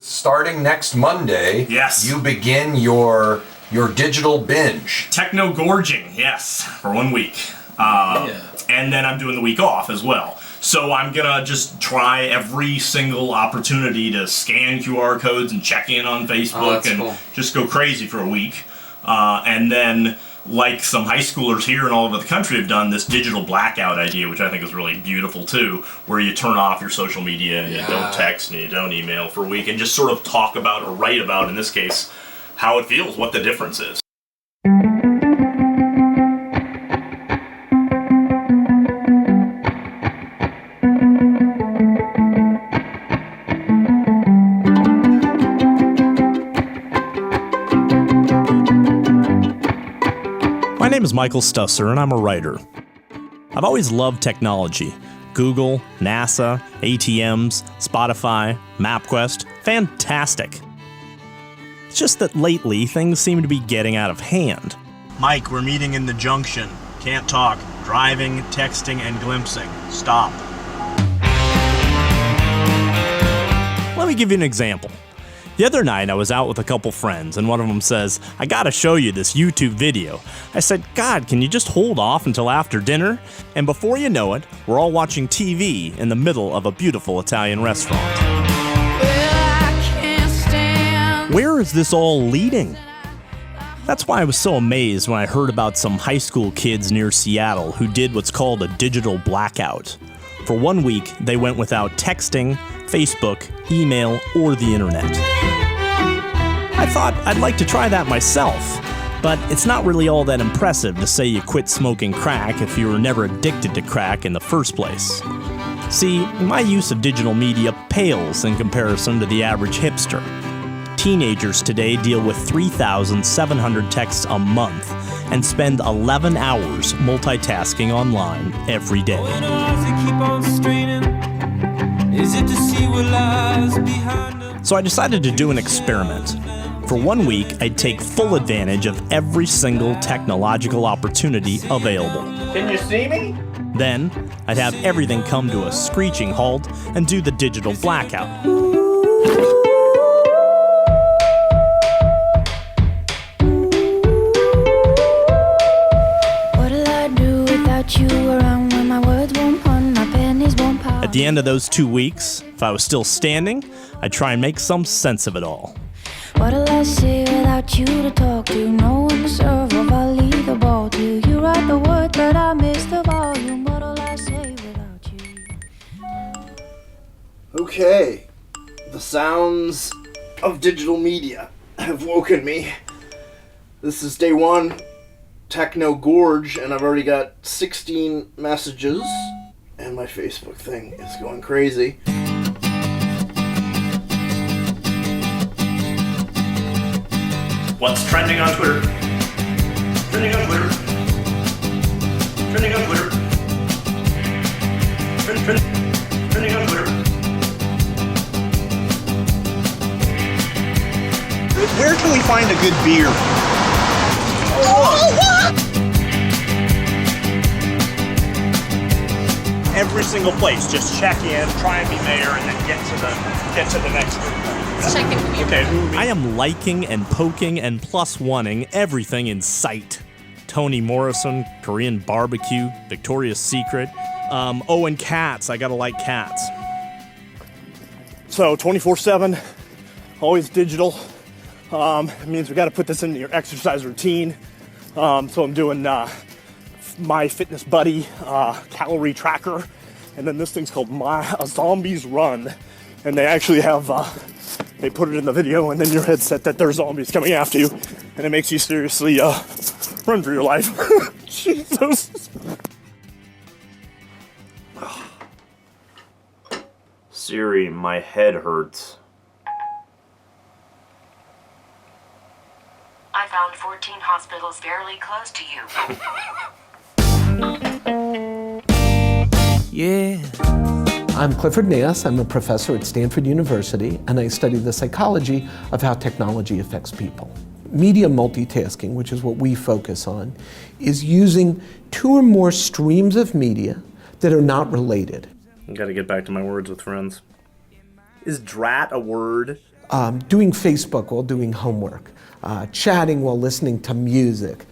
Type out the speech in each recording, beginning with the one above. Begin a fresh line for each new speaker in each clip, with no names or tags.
Starting next Monday,
yes,
you begin your digital binge.
Techno gorging, yes, for 1 week. And then I'm doing the week off as well. So I'm gonna just try every single opportunity to scan QR codes and check in on Facebook just go crazy for a week. And then, like some high schoolers here and all over the country have done, this digital blackout idea, which I think is really beautiful too, where you turn off your social media and you don't text and you don't email for a week and just sort of talk about or write about, in this case, how it feels, what the difference is.
My name is Michael Stusser, and I'm a writer. I've always loved technology. Google, NASA, ATMs, Spotify, MapQuest, fantastic. It's just that lately, things seem to be getting out of hand. Mike, we're meeting in the junction. Can't talk. Driving, texting, and glimpsing. Stop. Let me give you an example. The other night, I was out with a couple friends, and one of them says, "I gotta show you this YouTube video." I said, "God, can you just hold off until after dinner?" And before you know it, we're all watching TV in the middle of a beautiful Italian restaurant. Where is this all leading? That's why I was so amazed when I heard about some high school kids near Seattle who did what's called a digital blackout. For 1 week, they went without texting, Facebook, email, or the internet. I thought I'd like to try that myself, but it's not really all that impressive to say you quit smoking crack if you were never addicted to crack in the first place. See, my use of digital media pales in comparison to the average hipster. Teenagers today deal with 3,700 texts a month and spend 11 hours multitasking online every day. So I decided to do an experiment. For 1 week, I'd take full advantage of every single technological opportunity available.
Can you see me?
Then, I'd have everything come to a screeching halt and do the digital blackout. At the end of those 2 weeks, if I was still standing, I'd try and make some sense of it all.
What'll I say without you to talk to? No one to serve if I leave the ball to you. Write the word that I missed the volume. What'll I say without you?
Okay, the sounds of digital media have woken me. This is day 1, Techno Gorge, and I've already got 16 messages. And my Facebook thing is going crazy.
What's trending on Twitter? Trending on Twitter. Trending on Twitter. Trending on Twitter.
Where can we find a good beer? Oh, what? Every single place, just check in, try and be mayor, and then get to the next group.
Check in.
Okay. I am liking and poking and +1ing everything in sight. Toni Morrison, Korean barbecue, Victoria's Secret. And cats. I gotta like cats. So 24/7, always digital. It means we gotta put this into your exercise routine. So I'm doing My Fitness Buddy calorie tracker, and then this thing's called A Zombies Run, and they actually have they put it in the video, and then your headset that there's zombies coming after you, and it makes you seriously run for your life. Jesus.
Siri, my head hurts.
I found 14 hospitals fairly close to you.
Yeah. I'm Clifford Nass. I'm a professor at Stanford University, and I study the psychology of how technology affects people. Media multitasking, which is what we focus on, is using 2 or more streams of media that are not related.
I gotta get back to my words with friends. Is drat a word?
doing Facebook while doing homework, chatting while listening to music,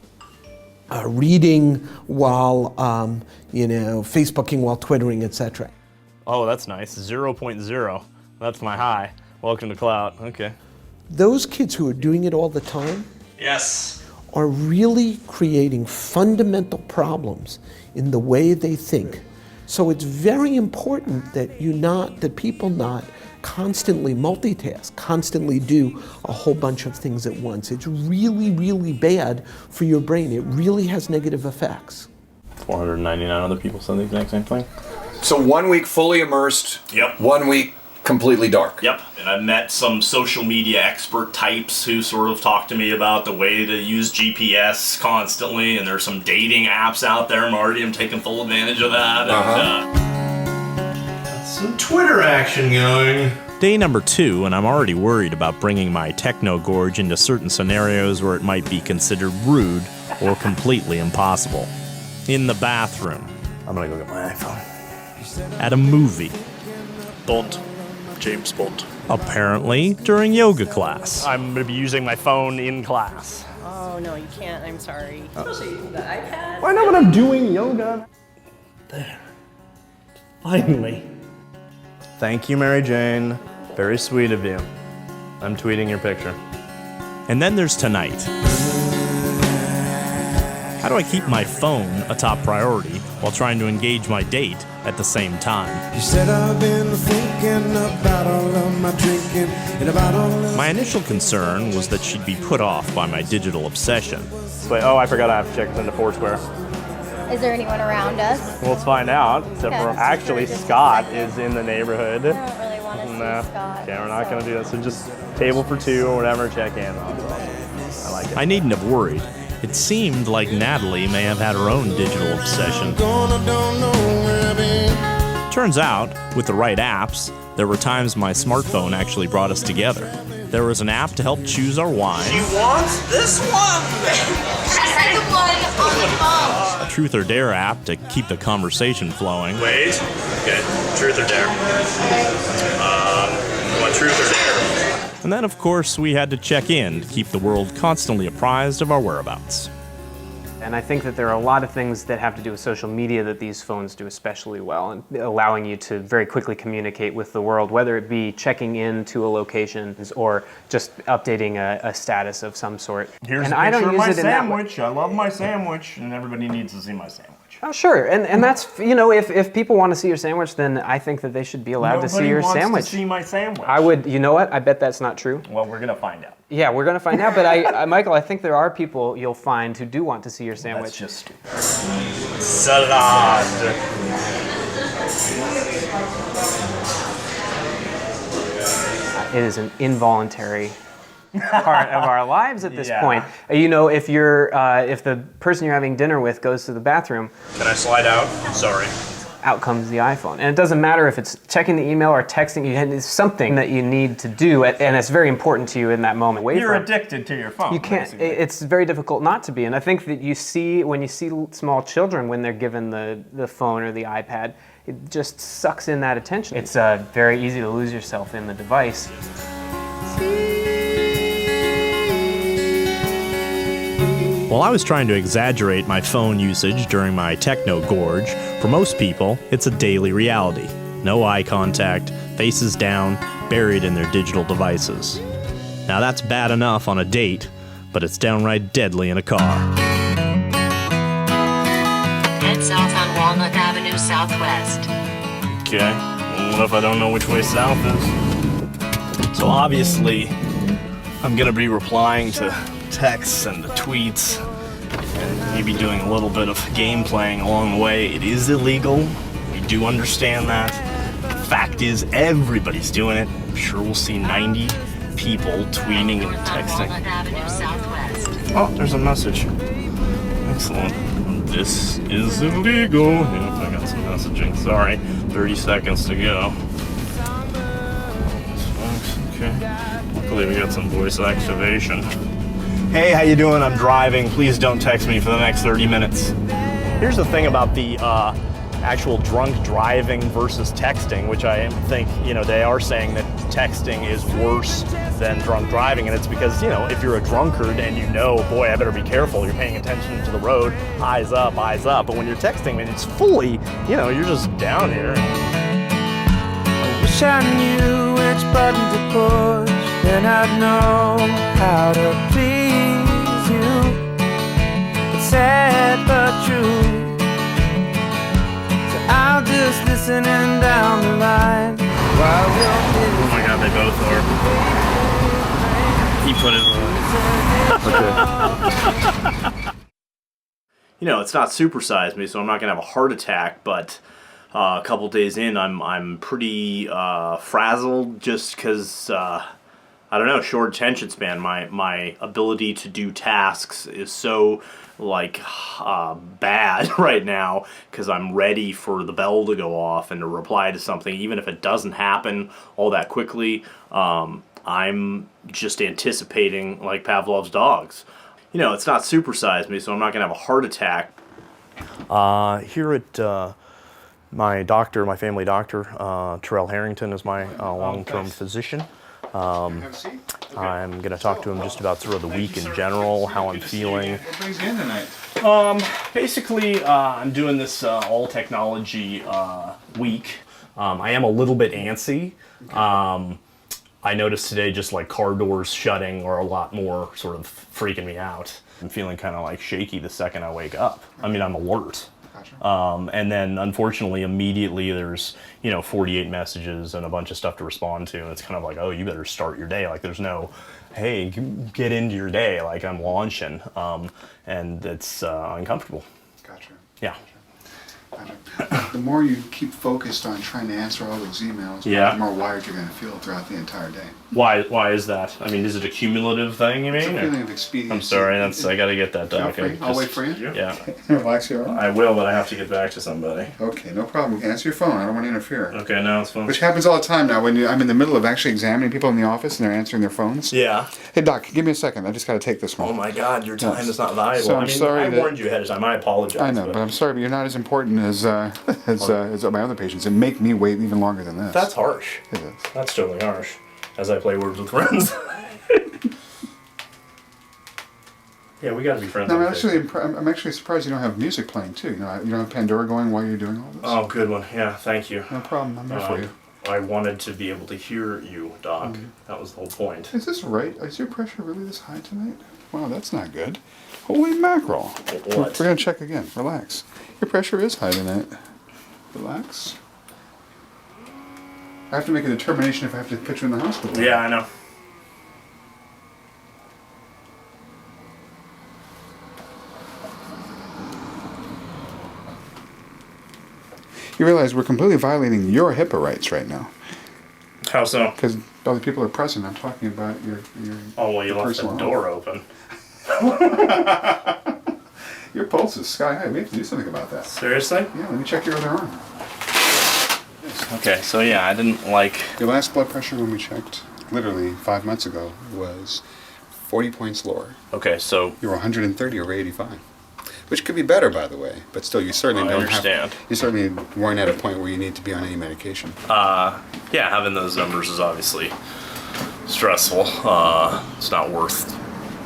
reading while, Facebooking while Twittering, etc.
Oh, that's nice. 0.0. That's my high. Welcome to cloud. Okay.
Those kids who are doing it all the time
Yes.
are really creating fundamental problems in the way they think. So it's very important that people not constantly multitask, constantly do a whole bunch of things at once. It's really, really bad for your brain. It really has negative effects.
499 other people said the exact same thing.
So 1 week fully immersed.
Yep.
1 week completely dark.
Yep, and I've met some social media expert types who sort of talk to me about the way to use GPS constantly, and there's some dating apps out there, Marty. I'm taking full advantage of that. And, some Twitter action going.
Day number 2, and I'm already worried about bringing my techno gorge into certain scenarios where it might be considered rude or completely impossible. In the bathroom. I'm gonna go get my iPhone. At a movie.
Bond. James Bond.
Apparently during yoga class. I'm gonna be using my phone in class.
Oh, no, you can't. I'm sorry. Especially the iPad.
Why not when I'm doing yoga? There. Finally. Thank you, Mary Jane. Very sweet of you. I'm tweeting your picture. And then there's tonight. How do I keep my phone a top priority while trying to engage my date at the same time?
You said I've been thinking about all of my drinking and about all of
My initial concern was that she'd be put off by my digital obsession.
But, oh, I forgot I have to check this into Foursquare.
Is there anyone around us?
Well, let's find out. Except for actually Scott is in the neighborhood.
I don't really want to see Scott.
Okay, we're not going to do that. So just table for 2 or whatever, check in. I like it.
I needn't have worried. It seemed like Natalie may have had her own digital obsession. Turns out, with the right apps, there were times my smartphone actually brought us together. There was an app to help choose our wine.
You want this one?
That's the one on the phone.
A Truth or Dare app to keep the conversation flowing.
Wait. Okay, truth or dare? What truth or dare?
And then, of course, we had to check in to keep the world constantly apprised of our whereabouts.
And I think that there are a lot of things that have to do with social media that these phones do especially well, and allowing you to very quickly communicate with the world, whether it be checking into a location or just updating a status of some sort.
Here's
and
a
I
picture
don't
of
use
my
it in that way.
sandwich. I love my sandwich, and everybody needs to see my sandwich.
Oh, sure, and that's, if people want to see your sandwich, then I think that they should be allowed to see your
Nobody
sandwich.
wants to see my sandwich.
I would, you know what? I bet that's not true.
Well, we're gonna find out.
Yeah, we're gonna find out. But Michael, I think there are people you'll find who do want to see your sandwich.
That's just stupid. Salad.
It is an involuntary part of our lives at this
Yeah.
point. If if the person you're having dinner with goes to the bathroom,
Can I slide out? Sorry.
out comes the iPhone. And it doesn't matter if it's checking the email or texting you, it's something that you need to do, and it's very important to you in that moment.
You're addicted to your phone.
You can't.
basically.
It's very difficult not to be, and I think that when you see small children when they're given the phone or the iPad, it just sucks in that attention. It's very easy to lose yourself in the device.
While I was trying to exaggerate my phone usage during my techno gorge, for most people, it's a daily reality. No eye contact, faces down, buried in their digital devices. Now that's bad enough on a date, but it's downright deadly in a car.
Head south on Walnut Avenue Southwest.
Okay. What if I don't know which way south is?
So obviously, I'm gonna be replying to texts and to tweets, and maybe doing a little bit of game playing along the way. It is illegal. We do understand that. The fact is, everybody's doing it. I'm sure we'll see 90 people tweeting and texting.
Walnut Avenue Southwest.
Oh, there's a message. Excellent. This is illegal. Yeah, I got some messaging. Sorry. 30 seconds to go. Okay. Luckily, we got some voice activation. Hey, how you doing? I'm driving. Please don't text me for the next 30 minutes. Here's the thing about the actual drunk driving versus texting, which I think, they are saying that texting is worse than drunk driving, and it's because, you know, if you're a drunkard and you know, boy, I better be careful, you're paying attention to the road, eyes up, but when you're texting, man, it's fully, you know, you're just down here.
I wish I knew which button to push, then I'd know how to please you. It's sad but true. I'll just listen in down the line while
Oh my god, they both are. He put it on. You know, it's not supersized me, so I'm not gonna have a heart attack, but a couple days in, I'm pretty frazzled just because I don't know, short attention span. My ability to do tasks is so like bad right now because I'm ready for the bell to go off and to reply to something, even if it doesn't happen all that quickly. I'm just anticipating like Pavlov's dogs. You know, it's not supersized me, so I'm not gonna have a heart attack. Here at my doctor, my family doctor, Terrell Harrington is my long-term physician. I'm going to talk to him just about sort of the week in general, how I'm feeling.
What brings you in tonight?
Basically, I'm doing this all technology week. I am a little bit antsy. I noticed today just like car doors shutting or a lot more sort of freaking me out. I'm feeling kind of like shaky the second I wake up. I mean, I'm alert. And then unfortunately immediately there's, you know, 48 messages and a bunch of stuff to respond to, and it's kind of like, oh, you better start your day. Like there's no, hey, get into your day, like I'm launching, and it's uncomfortable.
Gotcha.
Yeah.
The more you keep focused on trying to answer all those emails, the more wired you're going to feel throughout the entire day.
Why is that? I mean, is it a cumulative thing, you mean?
It's a feeling of expediency.
I'm sorry, I got to get that done.
Okay, I'll wait for you.
Yeah.
Relax your arm.
I will, but I have to get back to somebody.
Okay, no problem. Answer your phone. I don't want to interfere.
Okay, no, it's fine.
Which happens all the time now when I'm in the middle of actually examining people in the office and they're answering their phones.
Yeah.
Hey, Doc, give me a second. I just got to take this one.
Oh my God, your time is not valuable.
So I'm sorry
I warned you ahead of time. I apologize.
I know, but I'm sorry, but you're not as important as my other patients, and make me wait even longer than this.
That's harsh.
It is.
That's totally harsh. As I play Words with Friends. Yeah, we gotta be friends.
No, I'm actually surprised you don't have music playing too. You know, you don't have Pandora going while you're doing all this.
Oh, good one. Yeah, thank you.
No problem. I'm there for you.
I wanted to be able to hear you, Doc. That was the whole point.
Is this right? Is your pressure really this high tonight? Wow, that's not good. Holy mackerel.
What?
We're gonna check again. Relax. Your pressure is high tonight. Relax. I have to make a determination if I have to put you in the hospital.
Yeah, I know.
You realize we're completely violating your HIPAA rights right now.
How so?
Because other people are present. I'm talking about your
Oh, well, you left the door open.
Your pulse is sky high. We have to do something about that.
Seriously?
Yeah, let me check your other arm.
Okay, so yeah, I didn't like...
Your last blood pressure when we checked, literally 5 months ago, was 40 points lower.
Okay, so...
You were 130 over 85. Which could be better, by the way. But still, you certainly don't
understand.
You certainly weren't at a point where you need to be on any medication.
Yeah, having those numbers is obviously stressful. It's not worth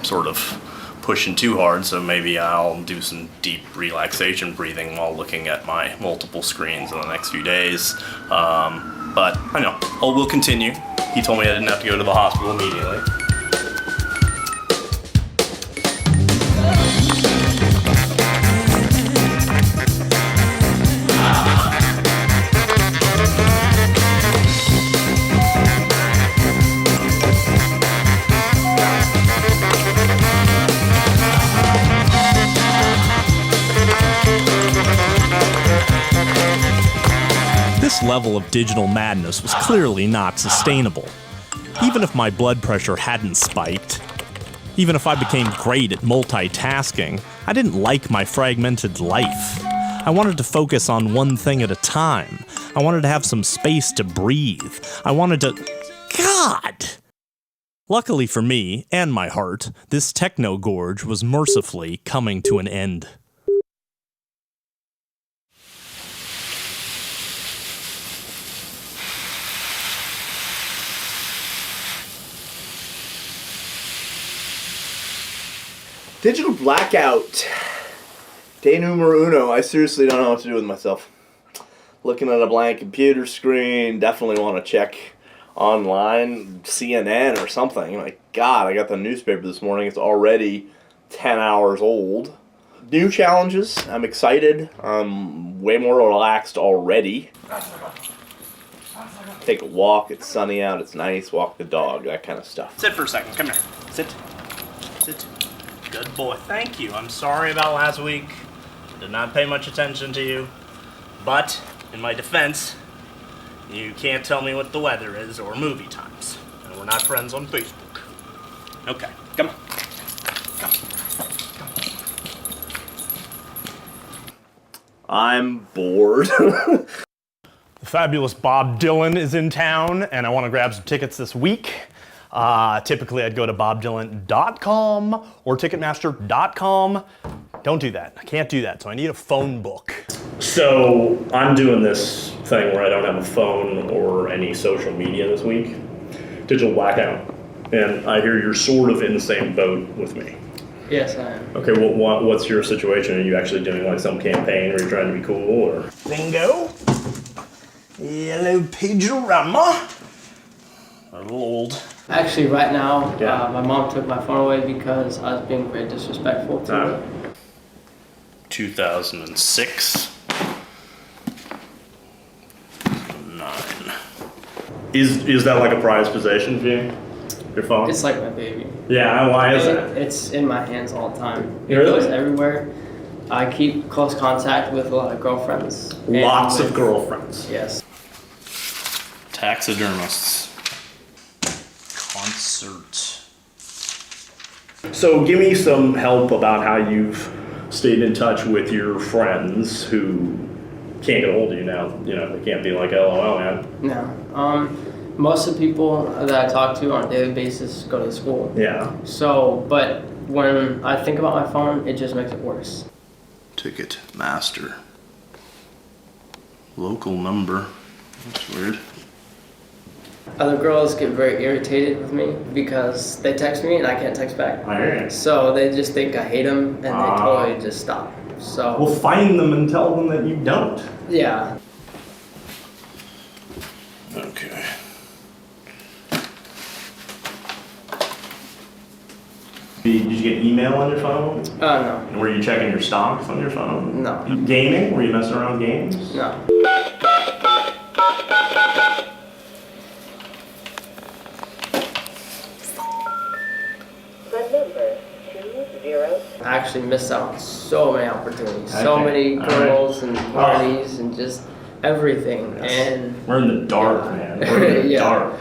sort of pushing too hard, so maybe I'll do some deep relaxation breathing while looking at my multiple screens in the next few days. But I know, we'll continue. He told me I didn't have to go to the hospital immediately. This level of digital madness was clearly not sustainable. Even if my blood pressure hadn't spiked, even if I became great at multitasking, I didn't like my fragmented life. I wanted to focus on one thing at a time. I wanted to have some space to breathe. I wanted to... God! Luckily for me, and my heart, this techno gorge was mercifully coming to an end.
Digital blackout. Day numero uno. I seriously don't know what to do with myself. Looking at a blank computer screen. Definitely want to check online, CNN or something. My God, I got the newspaper this morning. It's already 10 hours old. New challenges. I'm excited. I'm way more relaxed already. Take a walk. It's sunny out. It's nice. Walk the dog. That kind of stuff.
Sit for a second. Come here. Sit. Sit. Good boy. Thank you. I'm sorry about last week. Did not pay much attention to you. But, in my defense, you can't tell me what the weather is or movie times. And we're not friends on Facebook. Okay. Come on. Come.
I'm bored.
The fabulous Bob Dylan is in town, and I want to grab some tickets this week. Typically, I'd go to bobdylan.com or ticketmaster.com. Don't do that. I can't do that, so I need a phone book. So, I'm doing this thing where I don't have a phone or any social media this week. Digital blackout. And I hear you're sort of in the same boat with me.
Yes, I am.
Okay, well, what's your situation? Are you actually doing like some campaign where you're trying to be cool, or?
Bingo. Yellow pajama. A little old.
Actually, right now, my mom took my phone away because I was being very disrespectful to her.
2006. 9. Is that like a prized possession for you? Your phone?
It's like my baby.
Yeah, why is that?
It's in my hands all the time. It
Really?
goes everywhere. I keep close contact with a lot of girlfriends.
Lots of girlfriends.
Yes.
Taxidermists. Concert. So give me some help about how you've stayed in touch with your friends who can't get a hold of you now. You know, they can't be like, LOL, man.
No. Most of the people that I talk to on a daily basis go to school.
Yeah.
So, but when I think about my phone, it just makes it worse.
Ticket master. Local number. That's weird.
Other girls get very irritated with me because they text me and I can't text back.
I hear you.
So they just think I hate them and they totally just stop. So.
Well, find them and tell them that you don't.
Yeah.
Okay. Did you get email on your phone?
No.
And were you checking your stocks on your phone?
No.
Gaming? Were you messing around games?
No. I actually missed out on so many opportunities, so many girls and parties and just everything. Yes. And
we're in the dark, man. We're in the dark.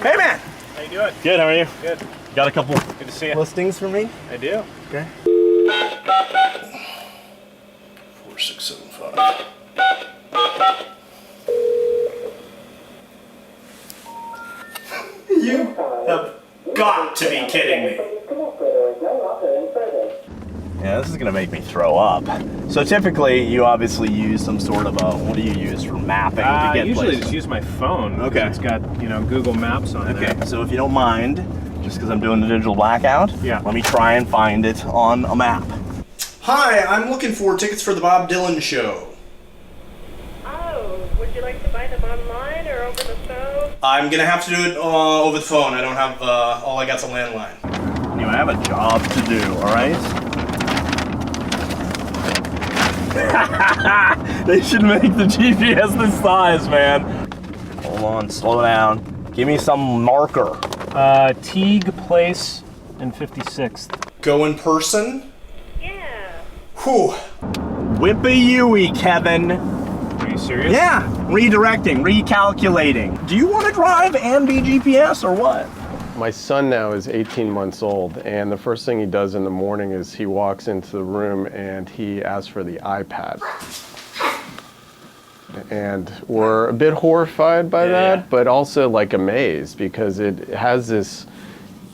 Hey, man. How you doing?
Good. How are you?
Good.
Got a couple
Good to see you.
listings for me?
I do.
Okay. 4675. You have got to be kidding me.
Yeah, this is gonna make me throw up. So typically, you obviously use some sort of a, what do you use for mapping to
I
get
usually
places?
just use my phone.
Okay.
It's got, Google Maps on there.
Okay, so if you don't mind, just because I'm doing the digital blackout, let me try and find it on a map.
Hi, I'm looking for tickets for the Bob Dylan show.
Oh, would you like to buy them online or over the phone?
I'm gonna have to do it over the phone. I don't have, all I got's a landline.
Anyway, I have a job to do, alright? They should make the GPS this size, man. Hold on, slow down. Give me some marker.
Teague Place and 56th.
Go in person?
Yeah.
Whew.
Whippy-Yui, Kevin.
Are you serious?
Yeah, redirecting, recalculating. Do you want to drive and be GPS or what?
My son now is 18 months old, and the first thing he does in the morning is he walks into the room and he asks for the iPad. And we're a bit horrified by that, but also like amazed because it has this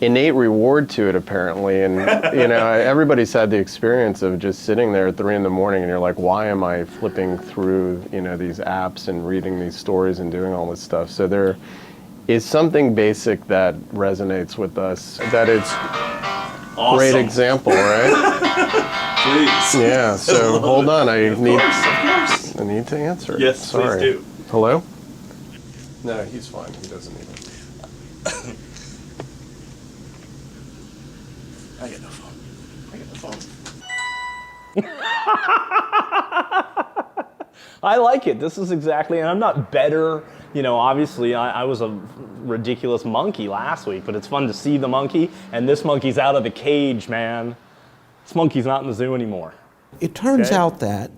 innate reward to it apparently. And everybody's had the experience of just sitting there at 3 in the morning and you're like, why am I flipping through these apps and reading these stories and doing all this stuff? So is something basic that resonates with us. That it's
Awesome.
great example, right?
Please.
Yeah. So hold on, I
Of
need
course.
I need to answer.
Yes,
Sorry.
please do.
Hello? No, he's fine. He doesn't need it.
I got no phone.
I like it. This is exactly, and I'm not better. You know, obviously, I was a ridiculous monkey last week, but it's fun to see the monkey, and this monkey's out of the cage, man. This monkey's not in the zoo anymore.
It turns
Okay.
out that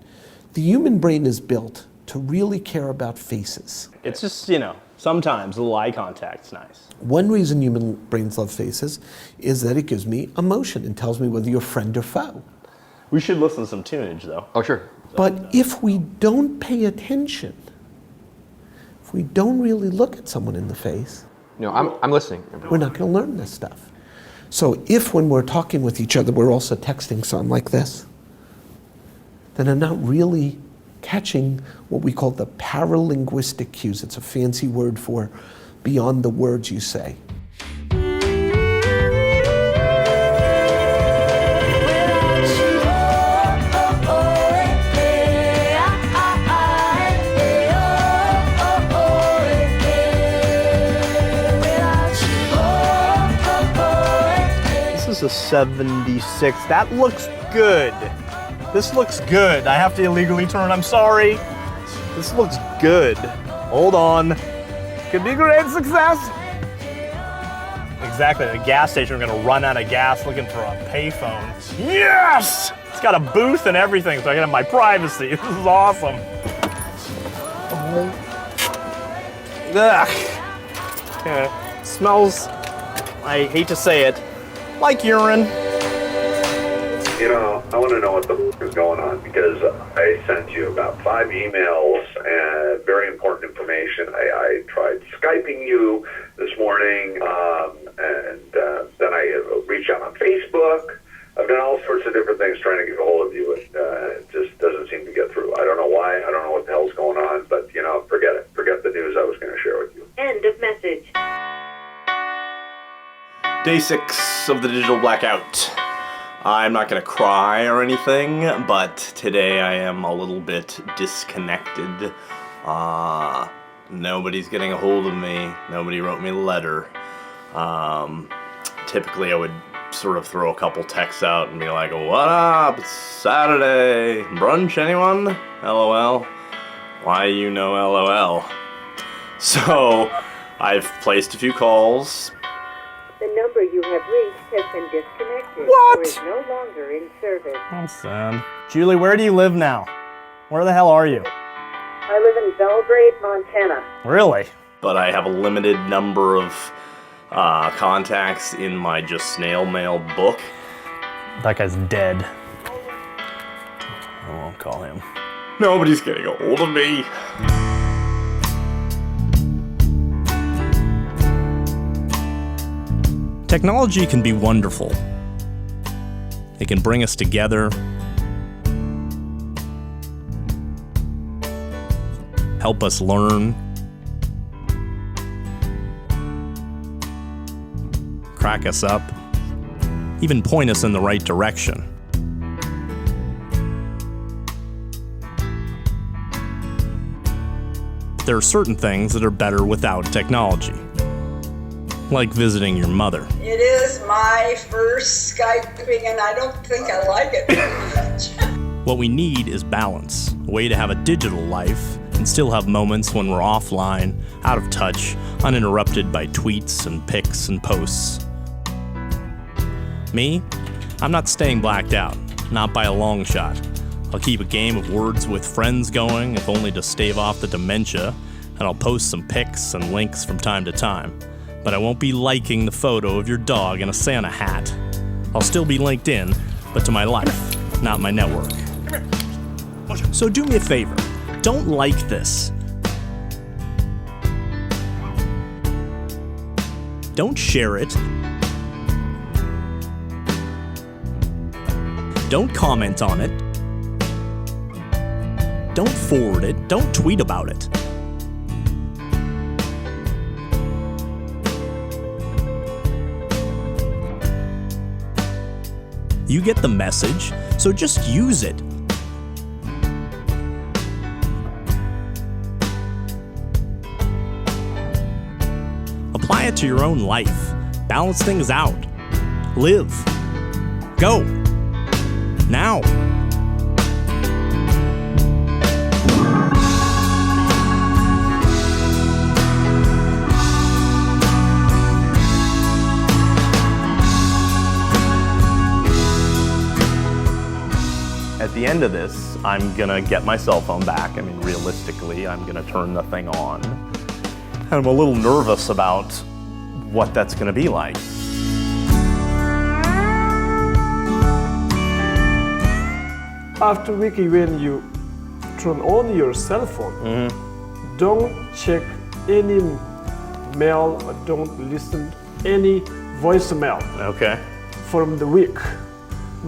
the human brain is built to really care about faces.
It's just, you know, sometimes a little eye contact's nice.
One reason human brains love faces is that it gives me emotion and tells me whether you're friend or foe.
We should listen to some tunage, though.
Oh, sure.
But if we don't pay attention, if we don't really look at someone in the face,
No, I'm listening.
we're not going to learn this stuff. So if when we're talking with each other, we're also texting something like this, then I'm not really catching what we call the paralinguistic cues. It's a fancy word for beyond the words you say.
This is a 76. That looks good. This looks good. I have to illegally turn, I'm sorry. This looks good. Hold on. Could be a great success. Exactly, at a gas station, we're gonna run out of gas looking for a payphone. Yes! It's got a booth and everything, so I can have my privacy. This is awesome. Ugh. Yeah, smells, I hate to say it, like urine.
You know, I want to know what the f is going on because I sent you about 5 emails and very important information. I tried Skyping you this morning, and then I reached out on Facebook. I've done all sorts of different things trying to get a hold of you, and it just doesn't seem to get through. I don't know why. I don't know what the hell's going on, but, you know, forget it. Forget the news I was going to share with you.
End of message.
Day 6 of the digital blackout. I'm not gonna cry or anything, but today I am a little bit disconnected. Nobody's getting a hold of me. Nobody wrote me a letter. Typically I would sort of throw a couple texts out and be like, what up, it's Saturday, brunch anyone? LOL. Why you know LOL? So, I've placed a few calls.
The number you have reached has been disconnected.
What?
Or is no longer in service.
I'm sad. Julie, where do you live now? Where the hell are you?
I live in Belgrade, Montana.
Really?
But I have a limited number of contacts in my just snail mail book.
That guy's dead. I won't call him.
Nobody's getting a hold of me.
Technology can be wonderful. It can bring us together, help us learn, crack us up, even point us in the right direction. There are certain things that are better without technology, like visiting your mother.
It is my first Skyping, and I don't think I like it very much.
What we need is balance, a way to have a digital life and still have moments when we're offline, out of touch, uninterrupted by tweets and pics and posts. Me? I'm not staying blacked out, not by a long shot. I'll keep a game of words with friends going, if only to stave off the dementia, and I'll post some pics and links from time to time. But I won't be liking the photo of your dog in a Santa hat. I'll still be linked in, but to my life, not my network. So do me a favor, don't like this. Don't share it. Don't comment on it. Don't forward it. Don't tweet about it. You get the message, so just use it. Apply it to your own life. Balance things out. Live. Go. Now.
At the end of this, I'm gonna get my cell phone back. I mean, realistically, I'm gonna turn the thing on. And I'm a little nervous about what that's gonna be like.
After week, when you turn on your cell phone, don't check any mail or don't listen any voicemail.
Okay.
From the week.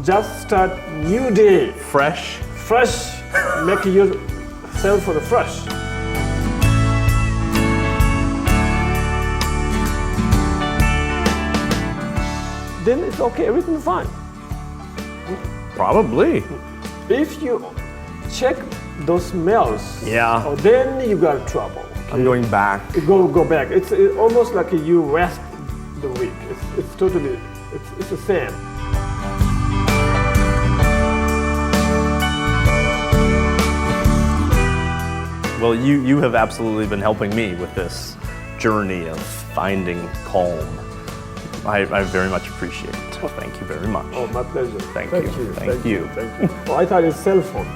Just start new day.
Fresh?
Fresh. Make yourself fresh. Then it's okay, everything's fine.
Probably.
If you check those mails,
Yeah.
then you got trouble. Okay?
I'm going back.
Go back. It's almost like you rest the week. It's totally, it's the same.
Well, you have absolutely been helping me with this journey of finding calm. I very much appreciate it. Thank you very much.
Oh, my pleasure.
Thank you.
Thank you. Oh, I thought it's cell phone.